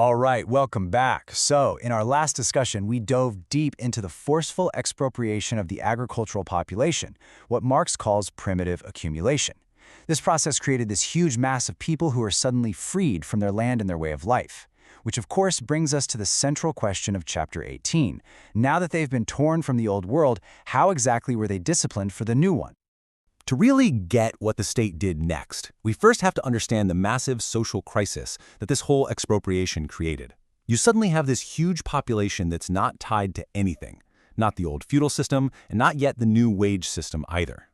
All right, welcome back. So, in our last discussion, we dove deep into the forceful expropriation of the agricultural population, what Marx calls primitive accumulation. This process created this huge mass of people who are suddenly freed from their land and their way of life. Which of course brings us to the central question of Chapter 18. Now that they've been torn from the old world, how exactly were they disciplined for the new one? To really get what the state did next, we first have to understand the massive social crisis that this whole expropriation created. You suddenly have this huge population that's not tied to anything, not the old feudal system, and not yet the new wage system either.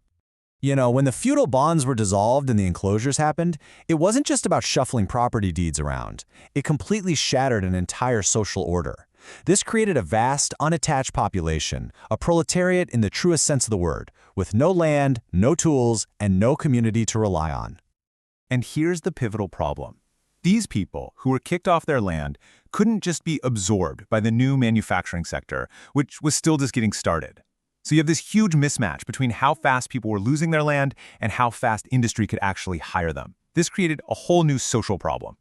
When the feudal bonds were dissolved and the enclosures happened, it wasn't just about shuffling property deeds around. It completely shattered an entire social order. This created a vast, unattached population, a proletariat in the truest sense of the word, with no land, no tools, and no community to rely on. And here's the pivotal problem. These people, who were kicked off their land, couldn't just be absorbed by the new manufacturing sector, which was still just getting started. So you have this huge mismatch between how fast people were losing their land and how fast industry could actually hire them. This created a whole new social problem.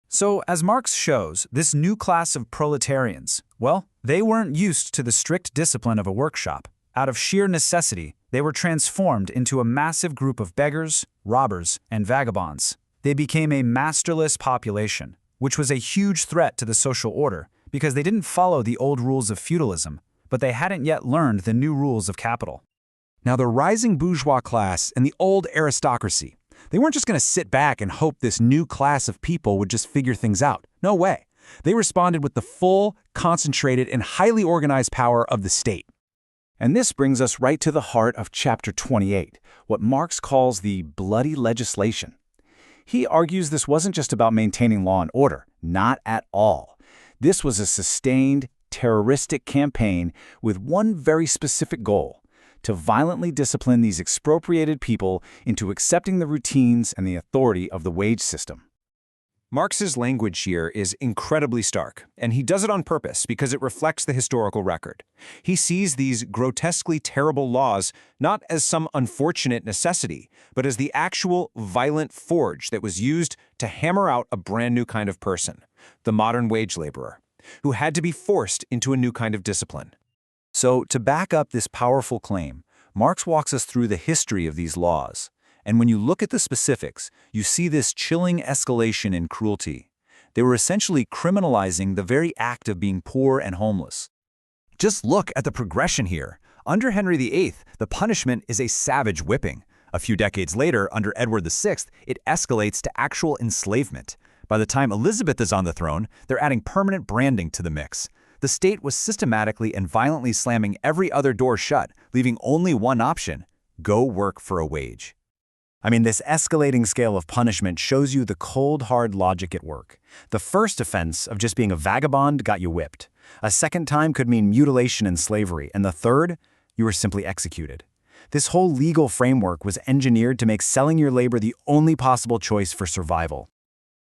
So, as Marx shows, this new class of proletarians, well, they weren't used to the strict discipline of a workshop. Out of sheer necessity, they were transformed into a massive group of beggars, robbers, and vagabonds. They became a masterless population, which was a huge threat to the social order because they didn't follow the old rules of feudalism, but they hadn't yet learned the new rules of capital. Now, the rising bourgeois class and the old aristocracy, they weren't just going to sit back and hope this new class of people would just figure things out. No way. They responded with the full, concentrated, and highly organized power of the state. And this brings us right to the heart of Chapter 28, what Marx calls the bloody legislation. He argues this wasn't just about maintaining law and order, not at all. This was a sustained, terroristic campaign with one very specific goal: to violently discipline these expropriated people into accepting the routines and the authority of the wage system. Marx's language here is incredibly stark, and he does it on purpose because it reflects the historical record. He sees these grotesquely terrible laws not as some unfortunate necessity, but as the actual violent forge that was used to hammer out a brand new kind of person, the modern wage laborer, who had to be forced into a new kind of discipline. So, to back up this powerful claim, Marx walks us through the history of these laws. And when you look at the specifics, you see this chilling escalation in cruelty. They were essentially criminalizing the very act of being poor and homeless. Just look at the progression here. Under Henry VIII, the punishment is a savage whipping. A few decades later, under Edward VI, it escalates to actual enslavement. By the time Elizabeth is on the throne, they're adding permanent branding to the mix. The state was systematically and violently slamming every other door shut, leaving only one option: go work for a wage. This escalating scale of punishment shows you the cold, hard logic at work. The first offense of just being a vagabond got you whipped. A second time could mean mutilation and slavery, and the third, you were simply executed. This whole legal framework was engineered to make selling your labor the only possible choice for survival.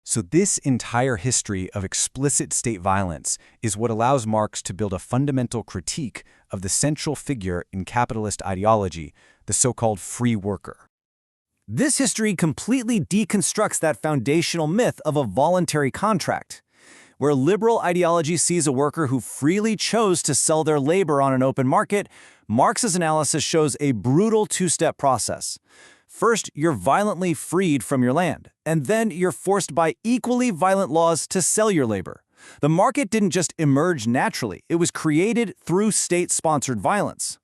So this entire history of explicit state violence is what allows Marx to build a fundamental critique of the central figure in capitalist ideology, the so-called free worker. This history completely deconstructs that foundational myth of a voluntary contract. Where liberal ideology sees a worker who freely chose to sell their labor on an open market, Marx's analysis shows a brutal two-step process. First, you're violently freed from your land, and then you're forced by equally violent laws to sell your labor. The market didn't just emerge naturally, it was created through state-sponsored violence.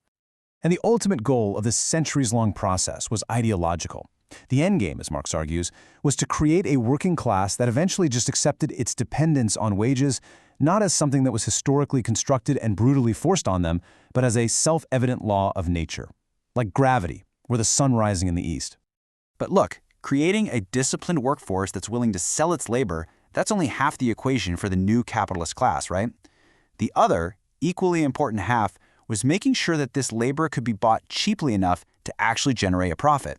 And the ultimate goal of this centuries-long process was ideological. The endgame, as Marx argues, was to create a working class that eventually just accepted its dependence on wages, not as something that was historically constructed and brutally forced on them, but as a self-evident law of nature, like gravity, or the sun rising in the east. But look, creating a disciplined workforce that's willing to sell its labor, that's only half the equation for the new capitalist class, right? The other, equally important half, was making sure that this labor could be bought cheaply enough to actually generate a profit.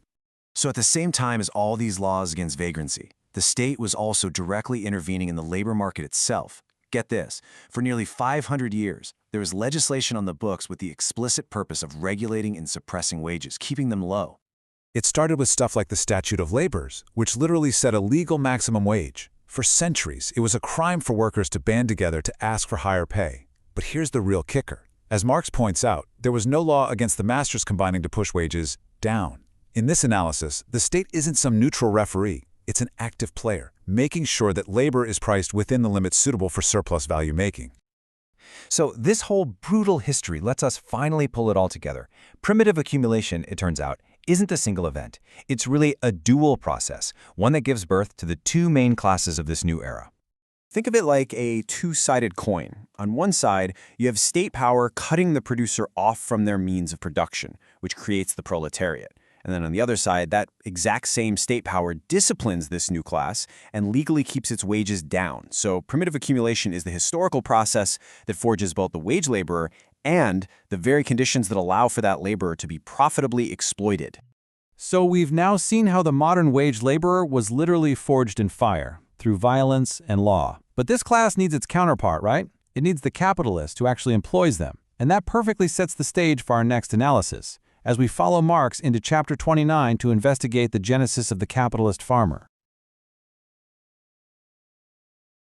So at the same time as all these laws against vagrancy, the state was also directly intervening in the labor market itself. Get this, for nearly 500 years, there was legislation on the books with the explicit purpose of regulating and suppressing wages, keeping them low. It started with stuff like the Statute of Labours, which literally set a legal maximum wage. For centuries, it was a crime for workers to band together to ask for higher pay. But here's the real kicker. As Marx points out, there was no law against the masters combining to push wages down. In this analysis, the state isn't some neutral referee. It's an active player, making sure that labor is priced within the limits suitable for surplus value making. So this whole brutal history lets us finally pull it all together. Primitive accumulation, it turns out, isn't a single event. It's really a dual process, one that gives birth to the two main classes of this new era. Think of it like a two-sided coin. On one side, you have state power cutting the producer off from their means of production, which creates the proletariat. And then on the other side, that exact same state power disciplines this new class and legally keeps its wages down. So primitive accumulation is the historical process that forges both the wage laborer and the very conditions that allow for that laborer to be profitably exploited. So we've now seen how the modern wage laborer was literally forged in fire, through violence and law. But this class needs its counterpart, right? It needs the capitalist who actually employs them. And that perfectly sets the stage for our next analysis, as we follow Marx into Chapter 29 to investigate the genesis of the capitalist farmer.